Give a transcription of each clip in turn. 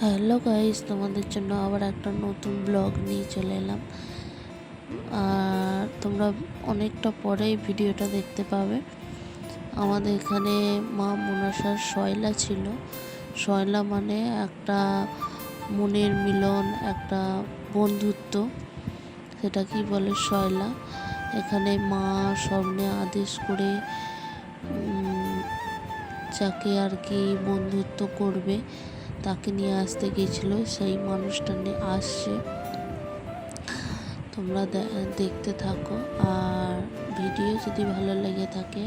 Hello guys, তোমাদের জন্য আবার একটা নতুন ব্লগ নিয়ে চলে এলাম। আর তোমরা অনেকটা পরেই ভিডিওটা দেখতে পাবে। আমাদের এখানে মা মনসার শয়লা ছিল। শয়লা মানে একটা মনের মিলন, একটা বন্ধুত্ব, সেটাকেই বলে শয়লা। এখানে মা স্বপ্নে আদেশ করে যাকে আর কি বন্ধুত্ব করবে তাকে নিয়ে আসতে গিয়েছিল। সেই মানুষটা নিয়ে আসছে, তোমরা দেখতে থাকো। আর ভিডিও যদি ভালো লেগে থাকে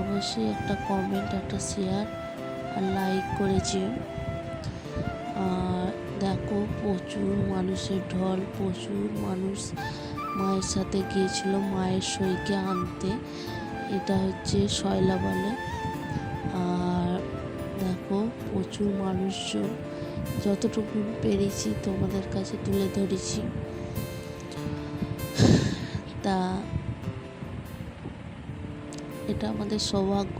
অবশ্যই একটা কমেন্ট, একটা শেয়ার আর লাইক করে যেও। আর দেখো, প্রচুর মানুষের ঢল, প্রচুর মানুষ মায়ের সাথে গিয়েছিল মায়ের সইকে আনতে। এটা হচ্ছে শয়লা বলে। আর দেখো, প্রচুর মানুষজন, যতটুকু পেরেছি তোমাদের কাছে তুলে ধরেছি। তা এটা আমাদের সৌভাগ্য,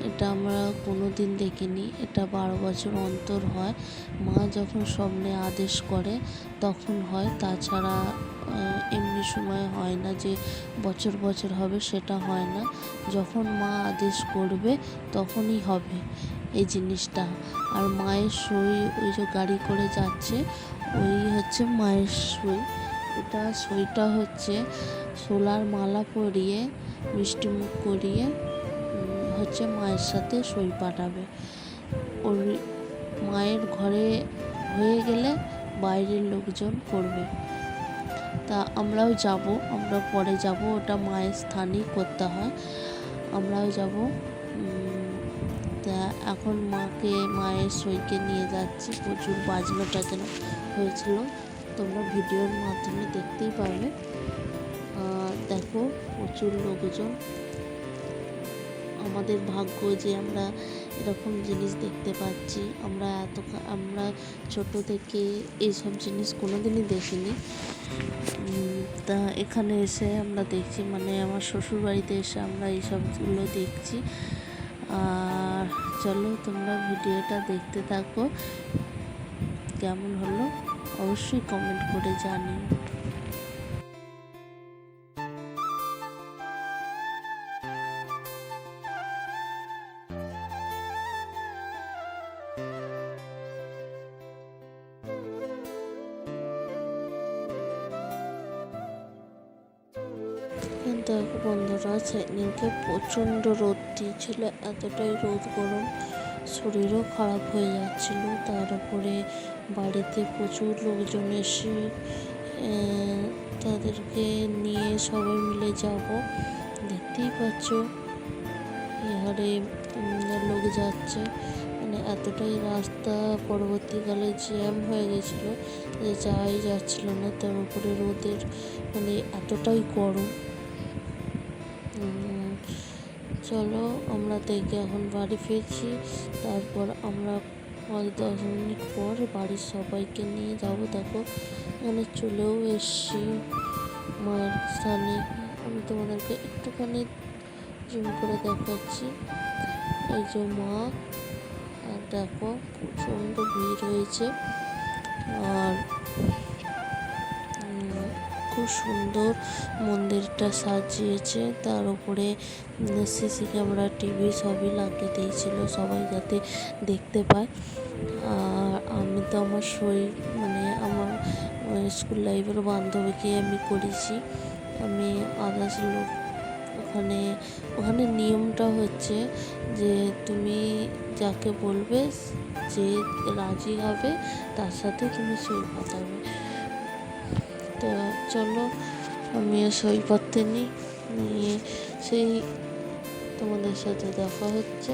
এটা আমরা কোনো দিন দেখিনি। এটা 12 বছর অন্তর হয়। মা যখন স্বপ্নে আদেশ করে তখন হয়, তাছাড়া এমনি সময় হয় না যে বছর বছর হবে, সেটা হয় না। যখন মা আদেশ করবে তখনই হবে এই জিনিসটা। আর মায়ের সই, ওই যে গাড়ি করে যাচ্ছে, ওই হচ্ছে মায়ের সই। এটা সইটা হচ্ছে সোলার মালা পরিয়ে, মিষ্টি মুখ করিয়ে হচ্ছে মায়ের সাথে সই পাঠাবে। ওর মায়ের ঘরে হয়ে গেলে বাইরের লোকজন করবে। তা আমরাও যাব, আমরা পরে যাব, ওটা মায়ের স্থানেই করতে হয়, আমরাও যাব। তা এখন মায়ের সইকে নিয়ে যাচ্ছি। প্রচুর বাজনা টাজনা হয়েছিল, তোমরা ভিডিওর মাধ্যমে দেখতেই পাবে। দেখো, প্রচুর লোকজন। আমাদের ভাগ্য যে আমরা এরকম জিনিস দেখতে পাচ্ছি। আমরা ছোট থেকে এইসব জিনিস কোনোদিনই দেখিনি। তা এখানে এসে আমরা দেখছি, মানে আমার শ্বশুর বাড়িতে এসে আমরা এইসবগুলো দেখছি। আর চলো, তোমরা ভিডিওটা দেখতে থাকো। কেমন হলো অবশ্যই কমেন্ট করে জানিও। দেখো বন্ধুরা, সেদিনকে প্রচণ্ড রোদ দিয়েছিল, এতটাই রোদ, গরম, শরীরও খারাপ হয়ে যাচ্ছিল। তার উপরে বাড়িতে প্রচুর লোকজন এসে তাদেরকে নিয়ে সবাই মিলে যাব। দেখতেই পাচ্ছ এহারে লোক যাচ্ছে, মানে এতটাই রাস্তা পরবর্তীকালে জ্যাম হয়ে গেছিলো যে যাওয়াই যাচ্ছিল না। তার উপরে রোদের মানে এতটাই গরম। চলো, আমরা দেখে এখন বাড়ি ফিরছি। তারপর আমরা 5-10 মিনিট পর বাড়ির সবাইকে নিয়ে যাব। দেখো, এখানে চলেও এসছি মায়ের স্থানে। আমি তোমাদেরকে একটুখানি জুম করে দেখাচ্ছি। এই যে মা, আর দেখো প্রচণ্ড ভিড় হয়েছে। আর খুব সুন্দর মন্দিরটা সাজিয়েছে। তার উপরে সিসি ক্যামেরা, টিভি সবই লাগিয়ে দিয়েছিল, সবাই যাতে দেখতে পায়। আর আমি তো আমার মানে আমার স্কুল লাইফের বান্ধবীকে আমি করেছি। আমি আদার্স লোক ওখানে নিয়মটা হচ্ছে যে তুমি যাকে বলবে, যে রাজি হবে তার সাথে তুমি সই পাতাবে। তো চলো, আমি সই পাতে নিয়ে সেই তোমাদের সাথে দেখা হচ্ছে।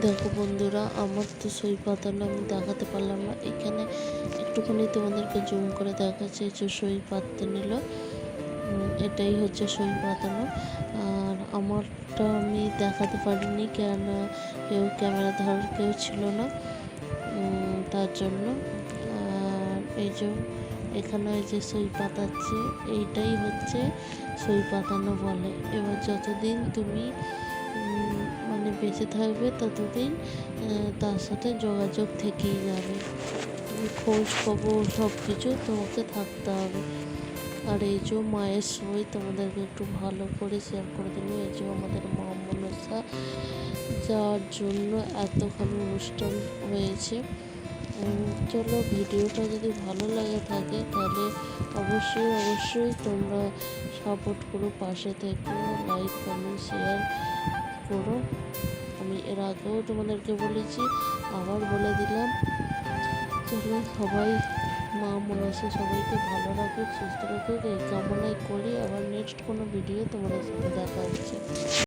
দেখো বন্ধুরা, আমার তো সই পাতানো আমি দেখাতে পারলাম না, এখানে একটুখানি তোমাদেরকে জুম করে দেখাচ্ছে যে সই পাততে নিল। এটাই হচ্ছে সই পাতানো। আর আমারটা আমি দেখাতে পারিনি, কেন ক্যামেরা ধরার কেউ ছিল না, তার জন্য। আর এই যে এখানে এই যে সই পাতাচ্ছে, এইটাই হচ্ছে সই পাতানো বলে। এবার যতদিন তুমি মানে বেঁচে থাকবে ততদিন তার সাথে যোগাযোগ থেকেই যাবে, খোঁজ খবর সব কিছু তোমাকে থাকতে হবে। আর এই যে মায়ের সই তোমাদেরকে একটু ভালো করে শেয়ার করে দিল। এই যে আমাদের মা মনসা, যার জন্য এতখানি অনুষ্ঠান হয়েছে। চলো, ভিডিওটা যদি ভালো লাগে থাকে তাহলে অবশ্যই তোমরা সাপোর্ট করো, পাশে থেকে লাইক কমেন্ট শেয়ার করো। আমি এর আগেও তোমাদেরকে বলেছি, আবার বলে দিলাম। চলো, সবাই মা মনসা সবাইকে ভালো রাখুক, সুস্থ রাখুক, এই কামনাই করি। আবার নেক্সট কোনো ভিডিও তোমাদের সাথে দেখা হচ্ছে।